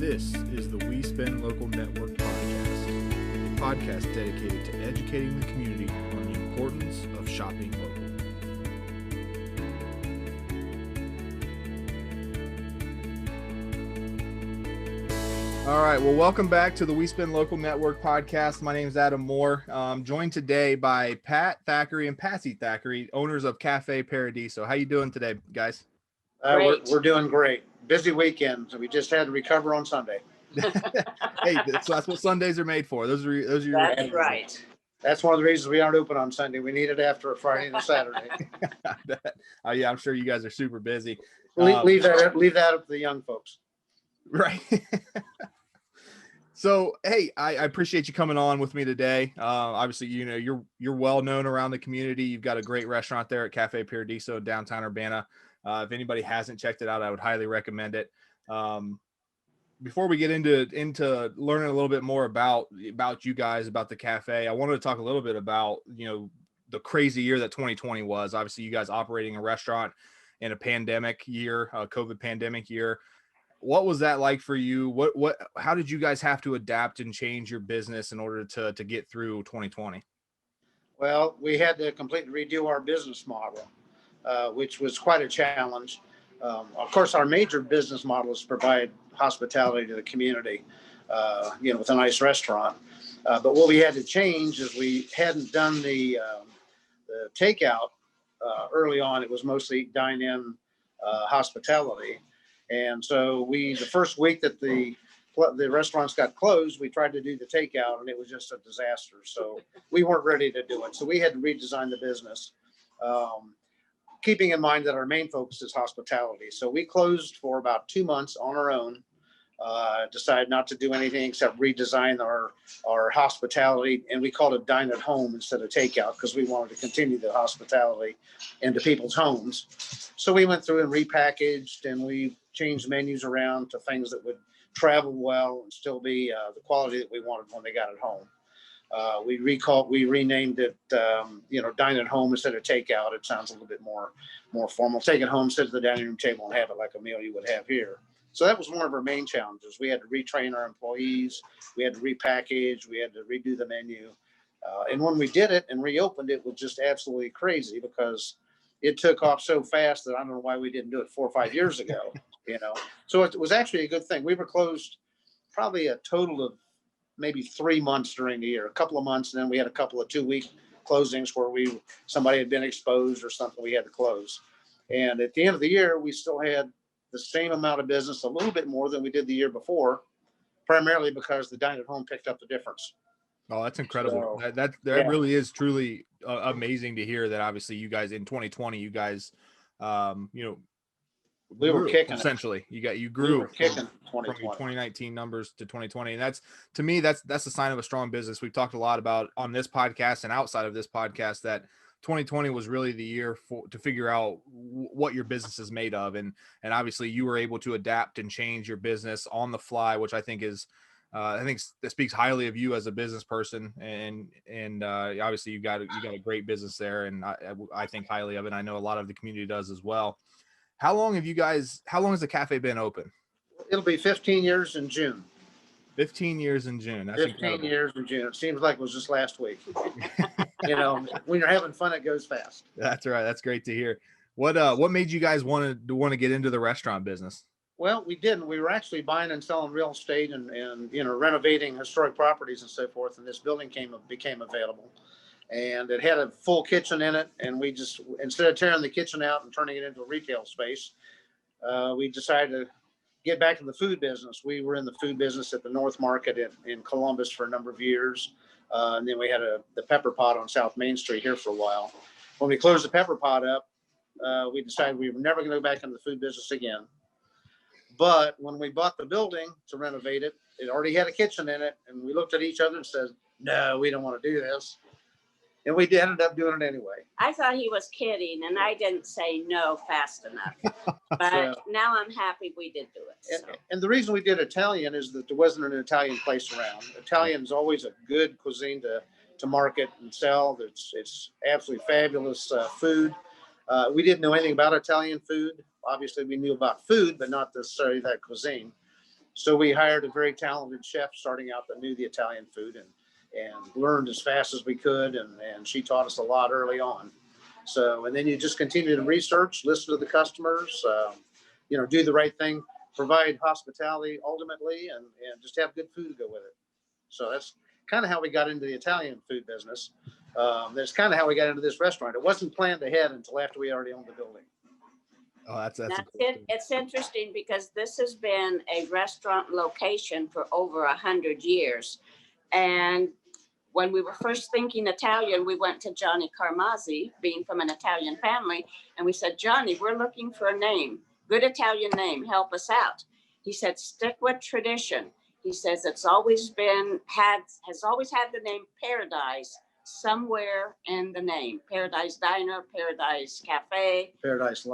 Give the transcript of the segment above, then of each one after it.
This is the We Spend Local Network podcast, a podcast dedicated to educating the community on the importance of shopping local. All right, well, welcome back to the We Spend Local Network podcast. My name is Adam Moore. I'm joined today by Pat Thackery and Patsy Thackery, owners of Cafe Paradiso. How you doing today, guys? We're doing great. Busy weekend, so we just had to recover on Sunday. Hey, that's what Sundays are made for. Those are your That's right. That's one of the reasons we aren't open on Sunday. We need it after a Friday and a Saturday. I bet. Yeah, I'm sure you guys are super busy. Leave that up to the young folks. Right. So, hey, I appreciate you coming on with me today. Obviously, you know, you're well known around the community. You've got a great restaurant there at Cafe Paradiso, downtown Urbana. If anybody hasn't checked it out, I would highly recommend it. Before we get into learning a little bit more about you guys, about the cafe, I wanted to talk a little bit about, you know, the crazy year that 2020 was. Obviously, you guys operating a restaurant in a pandemic year, a COVID pandemic year. What was that like for you? How did you guys have to adapt and change your business in order to get through 2020? Well, we had to completely redo our business model, which was quite a challenge. Of course, our major business model is to provide hospitality to the community, with a nice restaurant. But what we had to change is we hadn't done the takeout early on. It was mostly dine-in hospitality. And so the first week that the restaurants got closed, we tried to do the takeout and it was just a disaster. So we weren't ready to do it. So we had to redesign the business, keeping in mind that our main focus is hospitality. So we closed for about 2 months on our own, decided not to do anything except redesign our hospitality. And we called it dine at home instead of takeout because we wanted to continue the hospitality into people's homes. So we went through and repackaged and we changed menus around to things that would travel well and still be the quality that we wanted when they got it home. We renamed it, dine at home instead of takeout. It sounds a little bit more formal. Take it home, sit at the dining room table and have it like a meal you would have here. So that was one of our main challenges. We had to retrain our employees. We had to repackage. We had to redo the menu. And when we did it and reopened, it was just absolutely crazy because it took off so fast that I don't know why we didn't do it 4 or 5 years ago, So it was actually a good thing. We were closed probably a total of maybe 3 months during the year, a couple of months. And then we had a couple of 2-week closings where somebody had been exposed or something we had to close. And at the end of the year, we still had the same amount of business, a little bit more than we did the year before, primarily because the dine at home picked up the difference. Oh, that's incredible. So, that really is truly amazing to hear that. Obviously you guys in 2020, you guys, we were kicking essentially. You grew we were kicking from 2019 numbers to 2020. And that's, to me, that's a sign of a strong business. We've talked a lot about on this podcast and outside of this podcast that 2020 was really the year to figure out what your business is made of. And obviously you were able to adapt and change your business on the fly, which I think is, that speaks highly of you as a business person. And obviously you got a great business there. And I think highly of it. I know a lot of the community does as well. How long has the cafe been open? It'll be 15 years in June. 15 years in June. That's 15 incredible. years in June. It seems like it was just last week. When you're having fun, it goes fast. That's right. That's great to hear. What made you guys want to get into the restaurant business? Well, we didn't. We were actually buying and selling real estate and renovating historic properties and so forth. And this building became available, and it had a full kitchen in it. And we just, instead of tearing the kitchen out and turning it into a retail space, we decided to get back in the food business. We were in the food business at the North Market in Columbus for a number of years. And then we had the Pepper Pot on South Main Street here for a while. When we closed the Pepper Pot up, we decided we were never going to go back into the food business again. But when we bought the building to renovate it, it already had a kitchen in it. And we looked at each other and said, no, we don't want to do this. And we ended up doing it anyway. I thought he was kidding, and I didn't say no fast enough. But now I'm happy we did do it. So. And the reason we did Italian is that there wasn't an Italian place around. Italian is always a good cuisine to market and sell. It's absolutely fabulous food. We didn't know anything about Italian food. Obviously, we knew about food, but not necessarily that cuisine. So we hired a very talented chef starting out that knew the Italian food and learned as fast as we could. And she taught us a lot early on. So, and then you just continue to research, listen to the customers, do the right thing, provide hospitality ultimately, and just have good food to go with it. So that's kind of how we got into the Italian food business. That's kind of how we got into this restaurant. It wasn't planned ahead until after we already owned the building. Oh, that's Now, a cool it's interesting because this has been a restaurant location for over 100 years. And when we were first thinking Italian, we went to Johnny Carmazzi, being from an Italian family, and we said, Johnny, we're looking for a name, good Italian name, help us out. He said, stick with tradition. He says it's always has always had the name Paradise somewhere in the name. Paradise Diner, Paradise Cafe, Paradise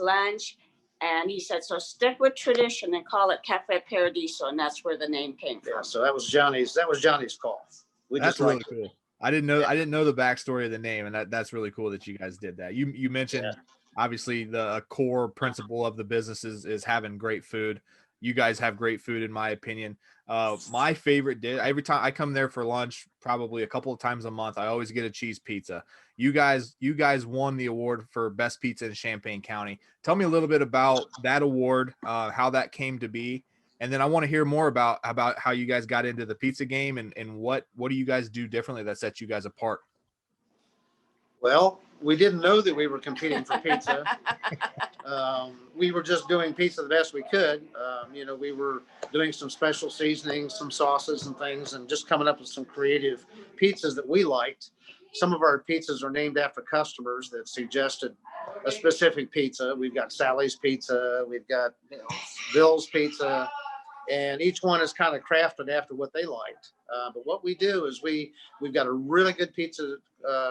Lunch. And he said, so stick with tradition and call it Cafe Paradiso. And that's where the name came from. Yeah, so that was Johnny's call. That's really cool. I didn't know the backstory of the name, and that's really cool that you guys did that. You mentioned obviously the core principle of the business is having great food. You guys have great food, in my opinion. My favorite dish, every time I come there for lunch, probably a couple of times a month, I always get a cheese pizza. You guys won the award for best pizza in Champaign County. Tell me a little bit about that award, how that came to be. And then I want to hear more about how you guys got into the pizza game and what do you guys do differently that sets you guys apart? Well, we didn't know that we were competing for pizza. We were just doing pizza the best we could. We were doing some special seasonings, some sauces and things, and just coming up with some creative pizzas that we liked. Some of our pizzas are named after customers that suggested a specific pizza. We've got Sally's Pizza, we've got Bill's Pizza, and each one is kind of crafted after what they liked. But what we do is we've got a really good pizza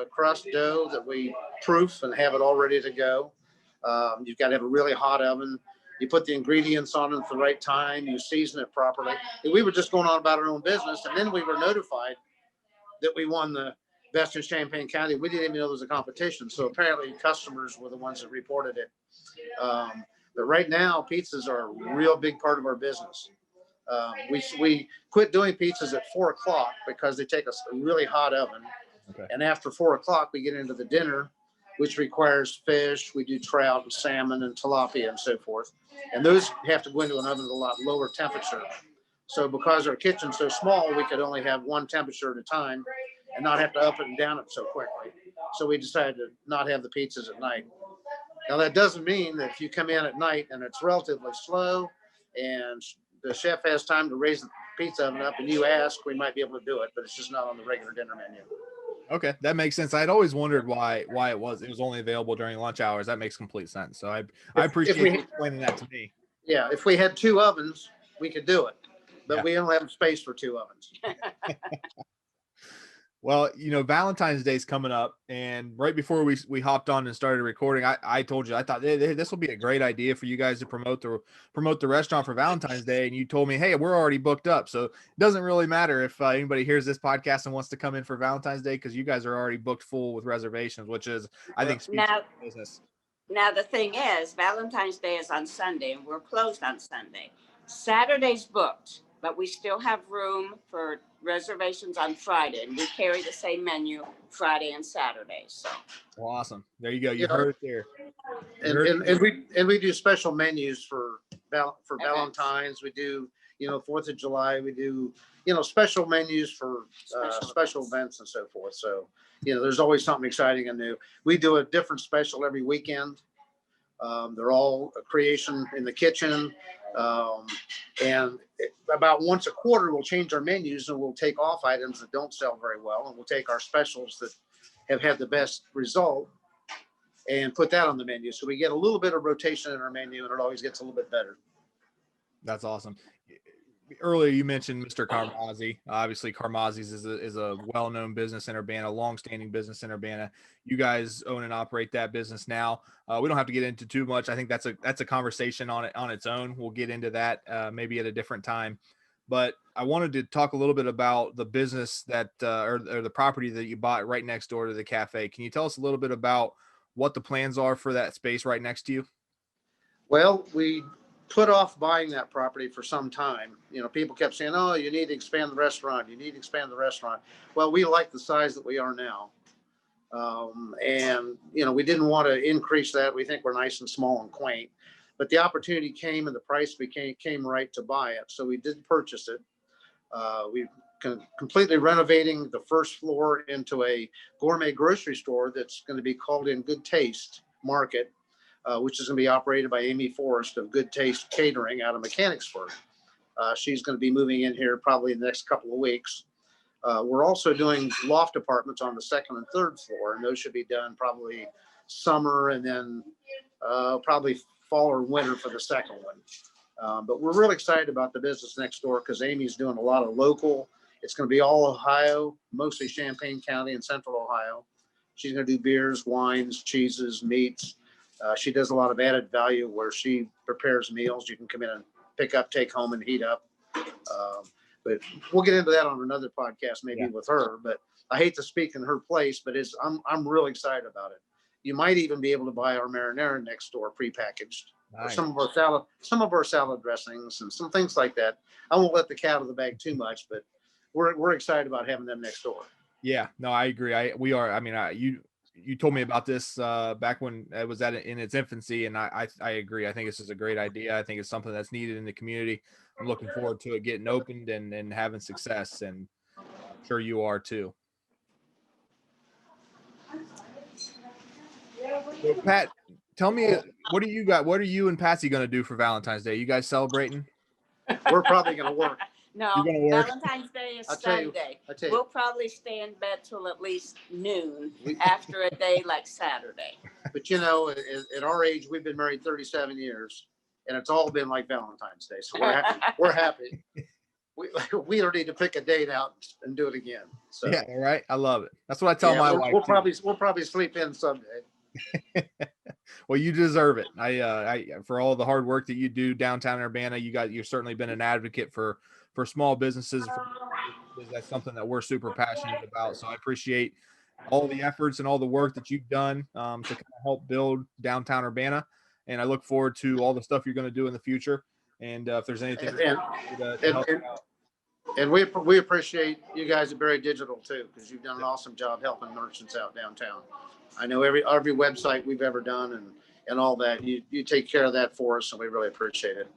crust dough that we proof and have it all ready to go. You've got to have a really hot oven. You put the ingredients on it at the right time. You season it properly. And we were just going on about our own business. And then we were notified that we won the best in Champaign County. We didn't even know there was a competition. So apparently customers were the ones that reported it. But right now, pizzas are a real big part of our business. We quit doing pizzas at 4:00 because they take us a really hot oven. Okay. And after 4:00, we get into the dinner, which requires fish. We do trout and salmon and tilapia and so forth. And those have to go into an oven at a lot lower temperature. So because our kitchen's so small, we could only have one temperature at a time and not have to up it and down it so quickly. So we decided to not have the pizzas at night. Now that doesn't mean that if you come in at night and it's relatively slow and the chef has time to raise the pizza oven up and you ask, we might be able to do it, but it's just not on the regular dinner menu. Okay, that makes sense. I'd always wondered why it was only available during lunch hours. That makes complete sense. So I appreciate you explaining that to me. Yeah, if we had 2 ovens, we could do it, but we don't have space for 2 ovens. Well, Valentine's Day is coming up, and right before we hopped on and started recording, I told you I thought this will be a great idea for you guys to promote the restaurant for Valentine's Day, and you told me, hey, we're already booked up, so it doesn't really matter if anybody hears this podcast and wants to come in for Valentine's Day because you guys are already booked full with reservations, which is I think speaks to the business. Now the thing is, Valentine's Day is on Sunday, and we're closed on Sunday. Saturday's booked, but we still have room for reservations on Friday, and we carry the same menu Friday and Saturday. So awesome. There you go. You heard it there. And we do special menus for Valentines. We do 4th of July. We do special menus for special events and so forth. So there's always something exciting and new. We do a different special every weekend. They're all a creation in the kitchen. And about once a quarter, we'll change our menus and we'll take off items that don't sell very well. And we'll take our specials that have had the best result and put that on the menu. So we get a little bit of rotation in our menu and it always gets a little bit better. That's awesome. Earlier, you mentioned Mr. Carmazzi. Obviously, Carmazzi's is a well-known business in Urbana, long-standing business in Urbana. You guys own and operate that business now. We don't have to get into too much. I think that's a conversation on its own. We'll get into that maybe at a different time. But I wanted to talk a little bit about the business that or the property that you bought right next door to the cafe. Can you tell us a little bit about what the plans are for that space right next to you? Well, we put off buying that property for some time. You know, people kept saying, oh, you need to expand the restaurant. You need to expand the restaurant. Well, we like the size that we are now. And, you know, we didn't want to increase that. We think we're nice and small and quaint. But the opportunity came and the price came right to buy it. So we did purchase it. We completely renovating the first floor into a gourmet grocery store that's going to be called In Good Taste Market, which is going to be operated by Amy Forrest of Good Taste Catering out of Mechanicsburg. She's going to be moving in here probably in the next couple of weeks. We're also doing loft apartments on the second and third floor, and those should be done probably summer and then probably fall or winter for the second one. But we're really excited about the business next door because Amy's doing a lot of local. It's going to be all Ohio, mostly Champaign County and Central Ohio. She's going to do beers, wines, cheeses, meats. She does a lot of added value where she prepares meals. You can come in and pick up, take home, and heat up. But we'll get into that on another podcast, maybe with her. But I hate to speak in her place, but I'm really excited about it. You might even be able to buy our marinara next door prepackaged, or some of our salad dressings and some things like that. I won't let the cat out of the bag too much, but we're excited about having them next door. Yeah, no, I agree. We are. I mean, you told me about this back when it was in its infancy, and I agree. I think this is a great idea. I think it's something that's needed in the community. I'm looking forward to it getting opened and having success, and I'm sure you are too. So Pat, tell me, what do you got? What are you and Patsy going to do for Valentine's Day? You guys celebrating? We're probably going to work. No, You're gonna work? Valentine's Day is I'll tell you- Sunday. you. We'll probably stay in bed till at least noon after a day like Saturday. But you know, at our age, we've been married 37 years, and it's all been like Valentine's Day. So we're happy. We don't need to pick a date out and do it again. So Yeah, all right. I love it. That's what I tell my wife. We'll probably sleep in someday. Well, you deserve it. I for all the hard work that you do downtown Urbana, you've certainly been an advocate for small businesses. That's something that we're super passionate about. So I appreciate all the efforts and all the work that you've done to kind of help build downtown Urbana. And I look forward to all the stuff you're going to do in the future. And if there's anything to help you out. And we appreciate you guys at Berry Digital too, because you've done an awesome job helping merchants out downtown. I know every website we've ever done and all that, you take care of that for us, and we really appreciate it.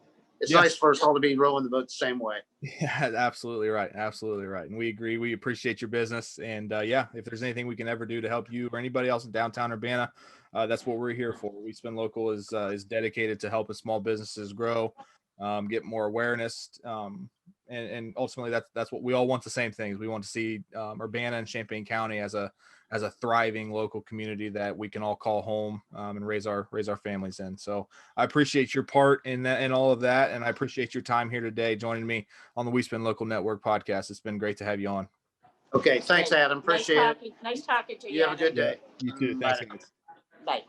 It's nice for us all to be rowing the boat the same way. Yeah, absolutely right. Absolutely right. And we agree. We appreciate your business. And if there's anything we can ever do to help you or anybody else in downtown Urbana, that's what we're here for. We Spend Local is dedicated to helping small businesses grow, get more awareness. And ultimately that's what we all want. The same things. We want to see Urbana and Champaign County as a thriving local community that we can all call home and raise our families in. So I appreciate your part in that and all of that. And I appreciate your time here today, joining me on the We Spend Local Network podcast. It's been great to have you on. Okay. Thanks, Adam. Appreciate it. Nice talking to you. You have a good day. You too. Thanks, guys. Bye.